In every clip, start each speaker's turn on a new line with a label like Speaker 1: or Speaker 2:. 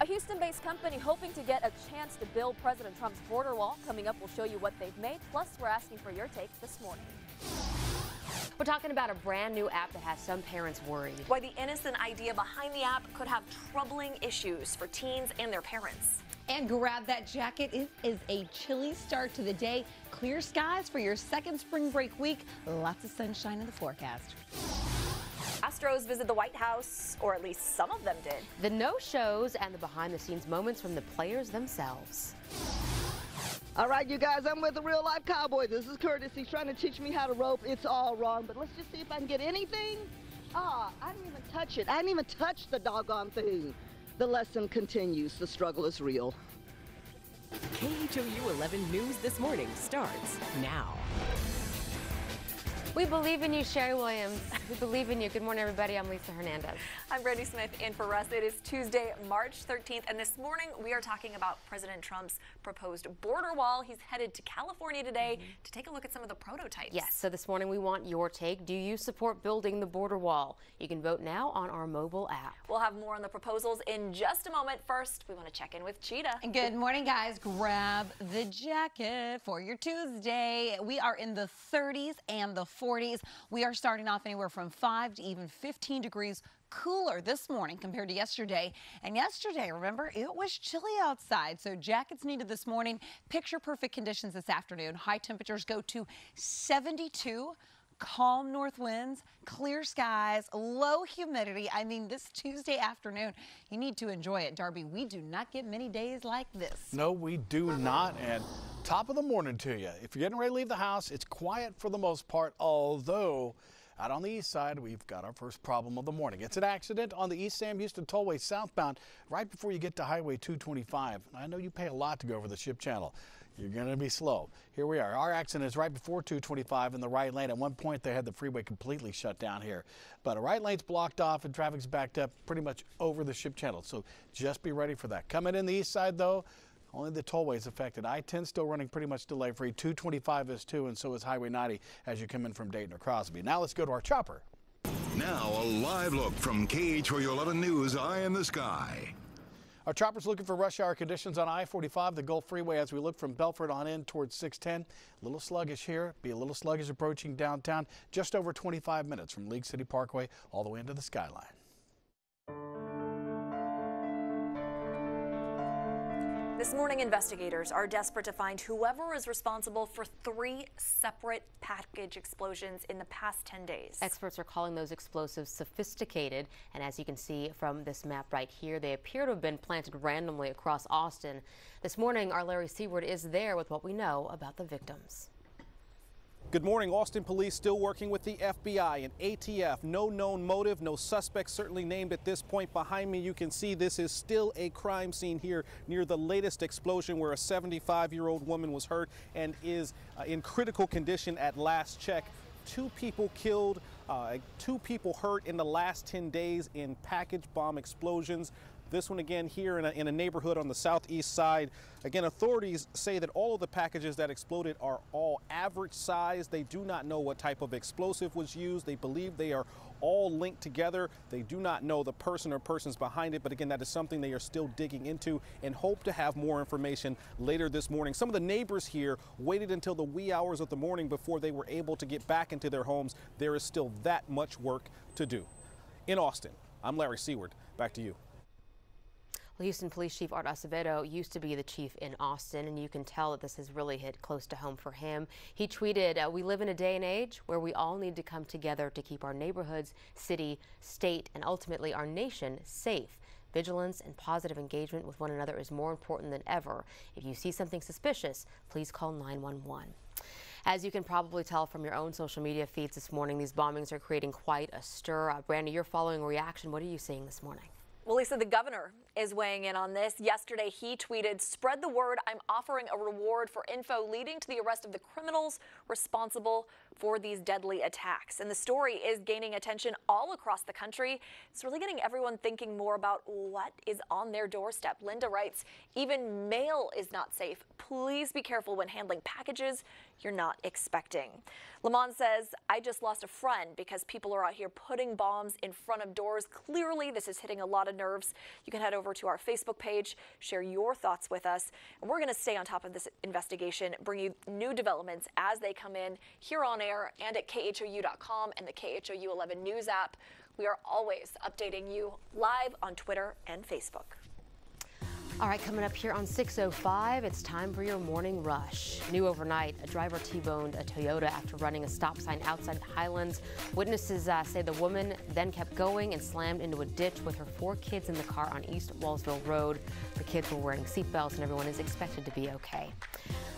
Speaker 1: Houston-based company hoping to get a chance to build President Trump's border wall. Coming up, we'll show you what they've made. Plus, we're asking for your take this morning.
Speaker 2: We're talking about a brand new app that has some parents worried.
Speaker 3: Why the innocent idea behind the app could have troubling issues for teens and their parents.
Speaker 4: And grab that jacket. It is a chilly start to the day. Clear skies for your second spring break week. Lots of sunshine in the forecast.
Speaker 3: Astros visit the White House, or at least some of them did.
Speaker 2: The no-shows and the behind-the-scenes moments from the players themselves.
Speaker 5: All right, you guys, I'm with a real-life cowboy. This is Curtis. He's trying to teach me how to rope. It's all wrong, but let's just see if I can get anything. I didn't even touch it. I didn't even touch the doggone thing. The lesson continues. The struggle is real.
Speaker 6: KHOU 11 News This Morning starts now.
Speaker 2: We believe in you, Sherry Williams. We believe in you. Good morning, everybody. I'm Lisa Hernandez.
Speaker 3: I'm Brandy Smith in for Russ. It is Tuesday, March 13th, and this morning we are talking about President Trump's proposed border wall. He's headed to California today to take a look at some of the prototypes.
Speaker 2: Yes, so this morning we want your take. Do you support building the border wall? You can vote now on our mobile app.
Speaker 3: We'll have more on the proposals in just a moment. First, we want to check in with Cheetah.
Speaker 4: Good morning, guys. Grab the jacket for your Tuesday. We are in the 30s and the 40s. We are starting off anywhere from 5 to even 15 degrees cooler this morning compared to yesterday. And yesterday, remember, it was chilly outside, so jackets needed this morning. Picture perfect conditions this afternoon. High temperatures go to 72. Calm north winds, clear skies, low humidity. I mean, this Tuesday afternoon, you need to enjoy it. Darby, we do not get many days like this.
Speaker 7: No, we do not. And top of the morning to you. If you're getting ready to leave the house, it's quiet for the most part, although out on the east side, we've got our first problem of the morning. It's an accident on the East Sam Houston Tollway southbound right before you get to Highway 225. I know you pay a lot to go over the ship channel. You're going to be slow. Here we are. Our accident is right before 225 in the right lane. At one point, they had the freeway completely shut down here. But a right lane's blocked off and traffic's backed up pretty much over the ship channel. So just be ready for that. Coming in the east side, though, only the tollway is affected. I-10 still running pretty much delay-free. 225 is too, and so is Highway 90 as you come in from Dayton or Crosby. Now let's go to our chopper.
Speaker 8: Now a live look from KHOU 11 News Eye in the Sky.
Speaker 7: Our chopper's looking for rush hour conditions on I-45, the Gulf Freeway, as we look from Belford on in towards 610. A little sluggish here, be a little sluggish approaching downtown, just over 25 minutes from League City Parkway all the way into the skyline.
Speaker 3: This morning, investigators are desperate to find whoever is responsible for 3 separate package explosions in the past 10 days.
Speaker 2: Experts are calling those explosives sophisticated, and as you can see from this map right here, they appear to have been planted randomly across Austin. This morning, our Larry Seward is there with what we know about the victims.
Speaker 9: Good morning. Austin police still working with the FBI and ATF. No known motive, no suspects certainly named at this point. Behind me, you can see this is still a crime scene here near the latest explosion where a 75-year-old woman was hurt and is in critical condition at last check. 2 people killed, 2 people hurt in the last 10 days in package bomb explosions. This one again here in a neighborhood on the southeast side. Again, authorities say that all of the packages that exploded are all average size. They do not know what type of explosive was used. They believe they are all linked together. They do not know the person or persons behind it, but again, that is something they are still digging into and hope to have more information later this morning. Some of the neighbors here waited until the wee hours of the morning before they were able to get back into their homes. There is still that much work to do. In Austin, I'm Larry Seward. Back to you.
Speaker 2: Well, Houston Police Chief Art Acevedo used to be the chief in Austin, and you can tell that this has really hit close to home for him. He tweeted, "We live in a day and age where we all need to come together to keep our neighborhoods, city, state, and ultimately our nation safe. Vigilance and positive engagement with one another is more important than ever. If you see something suspicious, please call 911. As you can probably tell from your own social media feeds this morning, these bombings are creating quite a stir. Brandy, you're following a reaction. What are you seeing this morning?
Speaker 3: Well, Lisa, the governor is weighing in on this. Yesterday, he tweeted, "Spread the word. I'm offering a reward for info leading to the arrest of the criminals responsible for these deadly attacks. And the story is gaining attention all across the country. It's really getting everyone thinking more about what is on their doorstep. Linda writes, even mail is not safe. Please be careful when handling packages you're not expecting. Lamont says, I just lost a friend because people are out here putting bombs in front of doors. Clearly, this is hitting a lot of nerves. You can head over to our Facebook page, share your thoughts with us, and we're going to stay on top of this investigation, bring you new developments as they come in here on air and at KHOU.com and the KHOU 11 News app. We are always updating you live on Twitter and Facebook.
Speaker 2: All right, coming up here on 6:05, it's time for your morning rush. New overnight, a driver T-boned a Toyota after running a stop sign outside Highlands. Witnesses say the woman then kept going and slammed into a ditch with her 4 kids in the car on East Wallsville Road. The kids were wearing seatbelts and everyone is expected to be okay.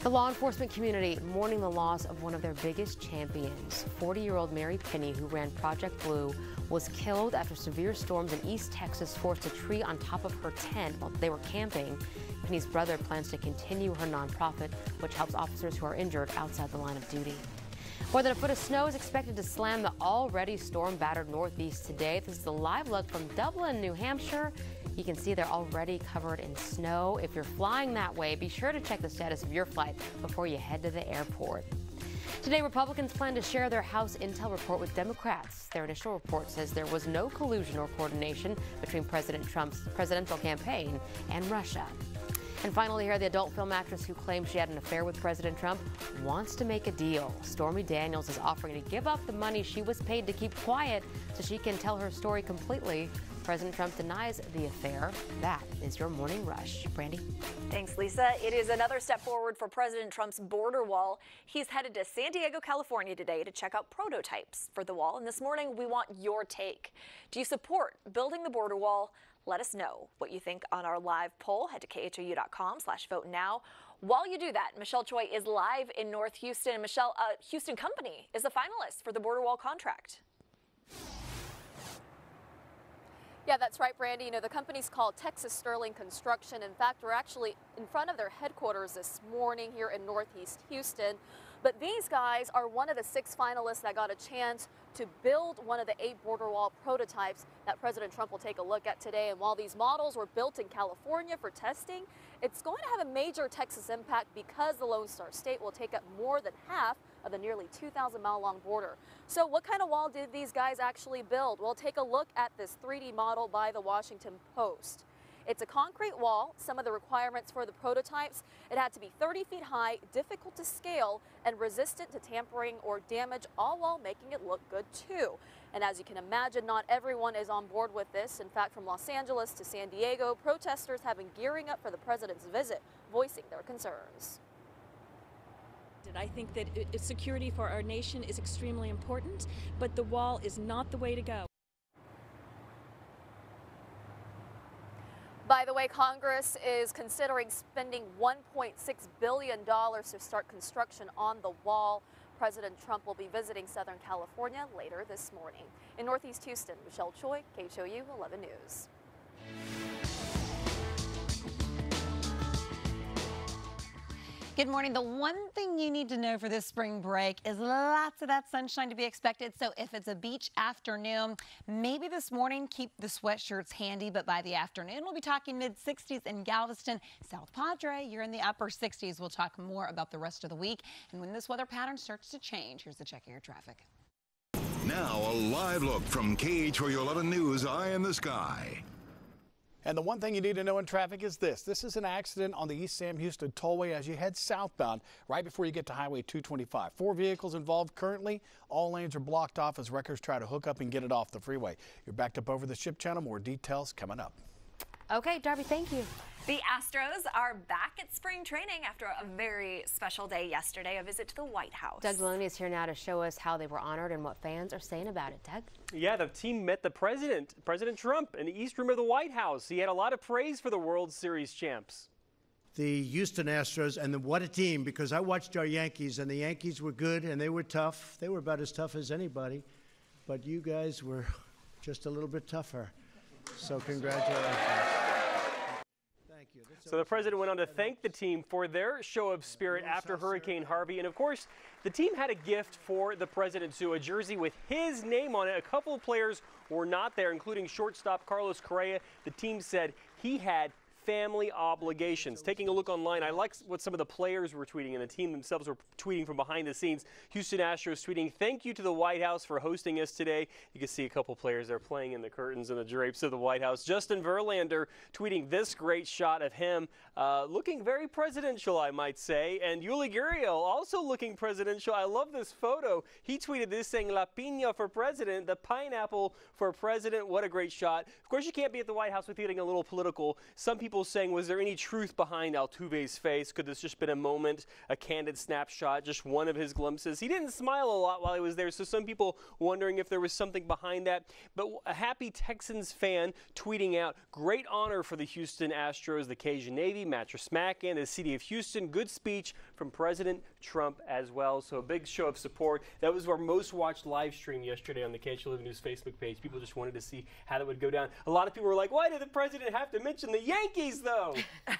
Speaker 2: The law enforcement community mourning the loss of one of their biggest champions. 40-year-old Mary Penny, who ran Project Blue, was killed after severe storms in East Texas forced a tree on top of her tent while they were camping. Penny's brother plans to continue her nonprofit, which helps officers who are injured outside the line of duty. More than a foot of snow is expected to slam the already storm-battered Northeast today. This is a live look from Dublin, New Hampshire. You can see they're already covered in snow. If you're flying that way, be sure to check the status of your flight before you head to the airport. Today, Republicans plan to share their House intel report with Democrats. Their initial report says there was no collusion or coordination between President Trump's presidential campaign and Russia. And finally here, the adult film actress who claimed she had an affair with President Trump wants to make a deal. Stormy Daniels is offering to give up the money she was paid to keep quiet so she can tell her story completely. President Trump denies the affair. That is your morning rush. Brandy?
Speaker 3: Thanks, Lisa. It is another step forward for President Trump's border wall. He's headed to San Diego, California today to check out prototypes for the wall. And this morning, we want your take. Do you support building the border wall? Let us know what you think on our live poll. Head to KHOU.com/vote now. While you do that, Michelle Choi is live in North Houston. And Michelle, Houston Company is a finalist for the border wall contract.
Speaker 1: Yeah, that's right, Brandy. You know, the company's called Texas Sterling Construction. In fact, we're actually in front of their headquarters this morning here in Northeast Houston. But these guys are one of the 6 finalists that got a chance to build one of the 8 border wall prototypes that President Trump will take a look at today. And while these models were built in California for testing, it's going to have a major Texas impact because the Lone Star State will take up more than half of the nearly 2,000-mile-long border. So what kind of wall did these guys actually build? Well, take a look at this 3D model by the Washington Post. It's a concrete wall. Some of the requirements for the prototypes, it had to be 30 feet high, difficult to scale, and resistant to tampering or damage, all while making it look good too. And as you can imagine, not everyone is on board with this. In fact, from Los Angeles to San Diego, protesters have been gearing up for the president's visit, voicing their concerns.
Speaker 10: I think that security for our nation is extremely important, but the wall is not the way to go.
Speaker 1: By the way, Congress is considering spending $1.6 billion to start construction on the wall. President Trump will be visiting Southern California later this morning. In Northeast Houston, Michelle Choi, KHOU 11 News.
Speaker 4: Good morning. The one thing you need to know for this spring break is lots of that sunshine to be expected. So if it's a beach afternoon, maybe this morning keep the sweatshirts handy, but by the afternoon, we'll be talking mid-60s in Galveston. South Padre, you're in the upper 60s. We'll talk more about the rest of the week. And when this weather pattern starts to change, here's the check of your traffic.
Speaker 8: Now a live look from KHOU 11 News Eye in the Sky.
Speaker 7: And the one thing you need to know in traffic is this. This is an accident on the East Sam Houston Tollway as you head southbound right before you get to Highway 225. 4 vehicles involved currently. All lanes are blocked off as wreckers try to hook up and get it off the freeway. You're backed up over the ship channel. More details coming up.
Speaker 2: Okay, Darby, thank you.
Speaker 3: The Astros are back at spring training after a very special day yesterday, a visit to the White House.
Speaker 2: Doug Maloney is here now to show us how they were honored and what fans are saying about it. Doug?
Speaker 11: Yeah, the team met the president, President Trump, in the East Room of the White House. He had a lot of praise for the World Series champs.
Speaker 12: The Houston Astros, and what a team, because I watched our Yankees, and the Yankees were good, and they were tough. They were about as tough as anybody, but you guys were just a little bit tougher. So congratulations.
Speaker 11: So the president went on to thank the team for their show of spirit after Hurricane Harvey. And of course, the team had a gift for the president too, a jersey with his name on it. A couple of players were not there, including shortstop Carlos Correa. The team said he had family obligations. Taking a look online, I like what some of the players were tweeting, and the team themselves were tweeting from behind the scenes. Houston Astros tweeting, "Thank you to the White House for hosting us today." You can see a couple players there playing in the curtains and the drapes of the White House. Justin Verlander tweeting this great shot of him looking very presidential, I might say. And Yuli Gurriel also looking presidential. I love this photo. He tweeted this saying, "La piña for president," the pineapple for president. What a great shot. Of course, you can't be at the White House without getting a little political. Some people saying, was there any truth behind Altuve's face? Could this just been a moment, a candid snapshot, just one of his glimpses? He didn't smile a lot while he was there, so some people wondering if there was something behind that. But a happy Texans fan tweeting out, "Great honor for the Houston Astros, the Cajun Navy, Mattress Mac, and the city of Houston. Good speech from President Trump as well." So a big show of support. That was our most watched live stream yesterday on the KHOU News Facebook page. People just wanted to see how that would go down. A lot of people were like, "Why did the president have to mention the Yankees, though?"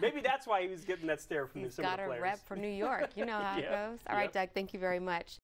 Speaker 11: Maybe that's why he was getting that stare from some of the players.
Speaker 2: He's got a rep for New York. You know how it goes. All right, Doug, thank you very much.